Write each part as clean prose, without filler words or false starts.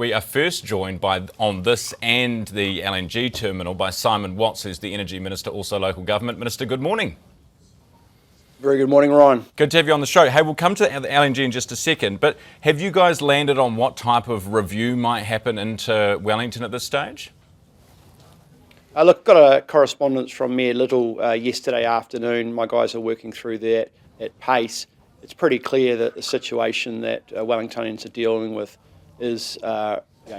we are first joined on this and the LNG terminal by Simon Watts, who's the Energy Minister, also local government. Minister, good morning. Very good morning, Ryan. Good to have you on the show. Hey, we'll come to the LNG in just a second, but have you guys landed on what type of review might happen into Wellington at this stage? Look, got a correspondence from Mayor Little yesterday afternoon. My guys are working through that at pace. It's pretty clear that the situation that Wellingtonians are dealing with is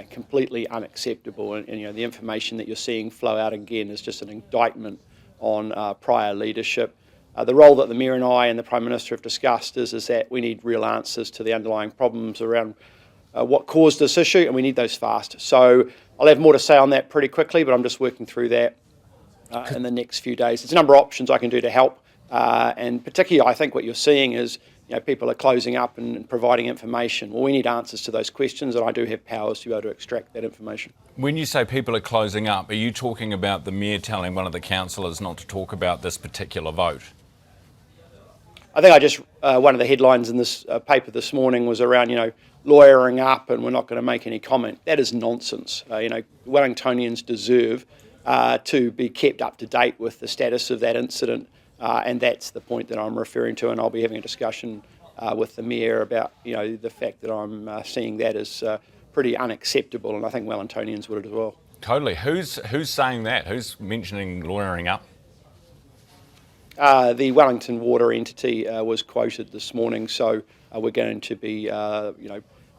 completely unacceptable, and the information that you're seeing flow out again is just an indictment on prior leadership. The role that the Mayor and I and the Prime Minister have discussed is that we need real answers to the underlying problems around what caused this issue, and we need those fast. So I'll have more to say on that pretty quickly, but I'm just working through that in the next few days. There's a number of options I can do to help, and particularly I think what you're seeing is people are closing up and providing information. Well, we need answers to those questions, and I do have powers to be able to extract that information. When you say people are closing up, are you talking about the Mayor telling one of the councillors not to talk about this particular vote? I think one of the headlines in this paper this morning was around, lawyering up and we're not going to make any comment. That is nonsense. Wellingtonians deserve to be kept up to date with the status of that incident, and that's the point that I'm referring to, and I'll be having a discussion with the Mayor about, the fact that I'm seeing that as pretty unacceptable, and I think Wellingtonians would as well. Totally. Who's saying that? Who's mentioning lawyering up? The Wellington water entity was quoted this morning, so we're going to be,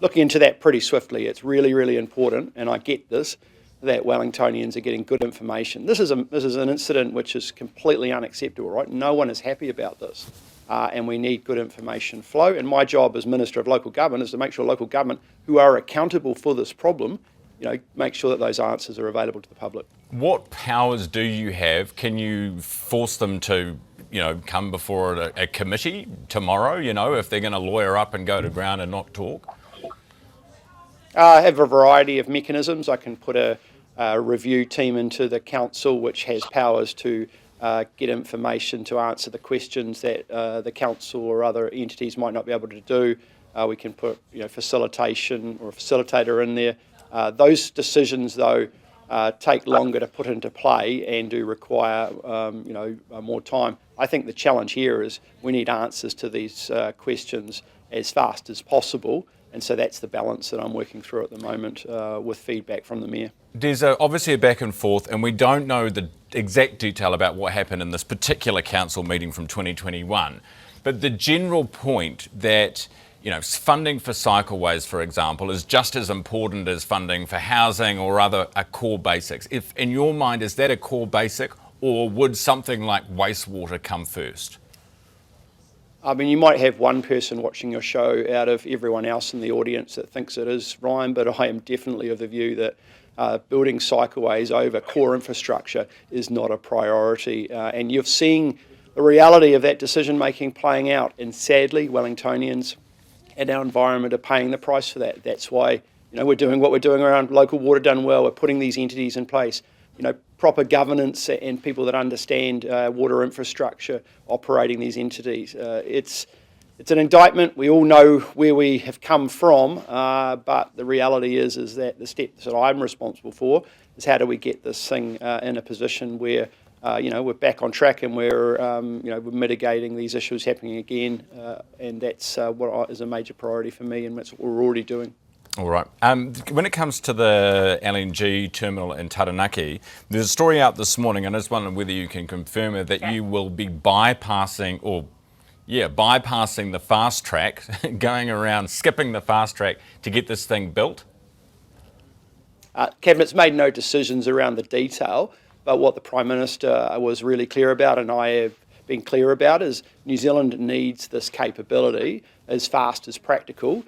looking into that pretty swiftly. It's really, really important, and I get this, that Wellingtonians are getting good information. This is an incident which is completely unacceptable, right? No one is happy about this, and we need good information flow. And my job as Minister of Local Government is to make sure local government, who are accountable for this problem, make sure that those answers are available to the public. What powers do you have? Can you force them to, come before a committee tomorrow, if they're going to lawyer up and go to ground and not talk? I have a variety of mechanisms. I can put a review team into the council which has powers to get information to answer the questions that the council or other entities might not be able to do. We can put facilitation or a facilitator in there. Those decisions, though, take longer to put into play and do require more time. I think the challenge here is we need answers to these questions as fast as possible, and so that's the balance that I'm working through at the moment with feedback from the Mayor. There's obviously a back and forth, and we don't know the exact detail about what happened in this particular council meeting from 2021, but the general point that funding for cycleways, for example, is just as important as funding for housing or other core basics. If, in your mind, is that a core basic, or would something like wastewater come first? I mean, you might have one person watching your show out of everyone else in the audience that thinks it is, Ryan, but I am definitely of the view that building cycleways over core infrastructure is not a priority. And you've seen the reality of that decision-making playing out, and sadly, Wellingtonians and our environment are paying the price for that. That's why we're doing what we're doing around local water done well. We're putting these entities in place. Proper governance and people that understand water infrastructure operating these entities. It's an indictment. We all know where we have come from, but the reality is that the steps that I'm responsible for is how do we get this thing in a position where we're back on track and we're mitigating these issues happening again, and that's what is a major priority for me, and that's what we're already doing. All right. When it comes to the LNG terminal in Taranaki, there's a story out this morning, and I just wonder whether you can confirm it, that you will be bypassing the fast track, going around, skipping the fast track to get this thing built. Cabinet's made no decisions around the detail, but what the Prime Minister was really clear about, and I have been clear about, is New Zealand needs this capability as fast as practical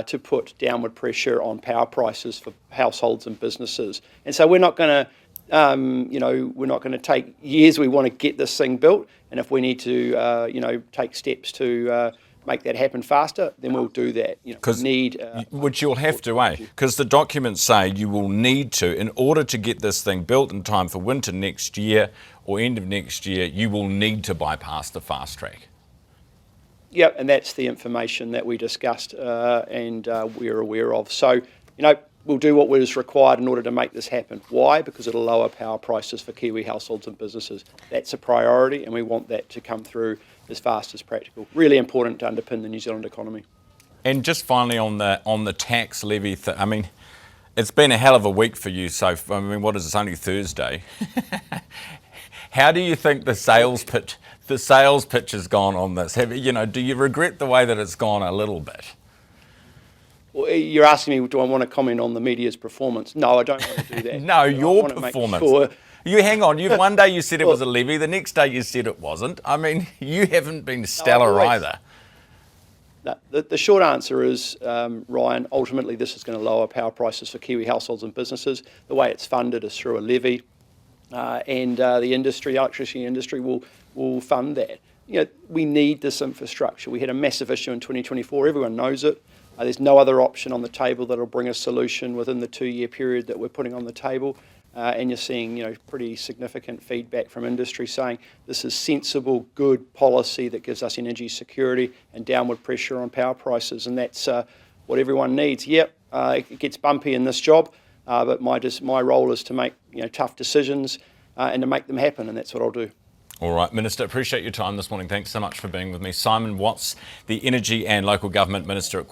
to put downward pressure on power prices for households and businesses. And so we're not going to take years. We want to get this thing built, and if we need to take steps to make that happen faster, then we'll do that. Which you'll have to, because the documents say you will need to, in order to get this thing built in time for winter next year or end of next year, you will need to bypass the fast track. Yep, and that's the information that we discussed and we're aware of. So, we'll do what is required in order to make this happen. Why? Because it'll lower power prices for Kiwi households and businesses. That's a priority, and we want that to come through as fast as practical. Really important to underpin the New Zealand economy. And just finally on the tax levy, I mean, it's been a hell of a week for you. So, I mean, what is this? Only Thursday. How do you think the sales pitch has gone on this? Do you regret the way that it's gone a little bit? Well, you're asking me, do I want to comment on the media's performance? No, I don't want to do that. No, your performance. You hang on. One day you said it was a levy, the next day you said it wasn't. I mean, you haven't been stellar either. No, the short answer is, Ryan, ultimately this is going to lower power prices for Kiwi households and businesses. The way it's funded is through a levy, and the electricity industry will fund that. We need this infrastructure. We had a massive issue in 2024. Everyone knows it. There's no other option on the table that will bring a solution within the 2-year period that we're putting on the table. And you're seeing, pretty significant feedback from industry saying this is sensible, good policy that gives us energy security and downward pressure on power prices, and that's what everyone needs. Yep, it gets bumpy in this job, but my role is to make tough decisions and to make them happen, and that's what I'll do. All right, Minister, appreciate your time this morning. Thanks so much for being with me. Simon Watts, the Energy and Local Government Minister at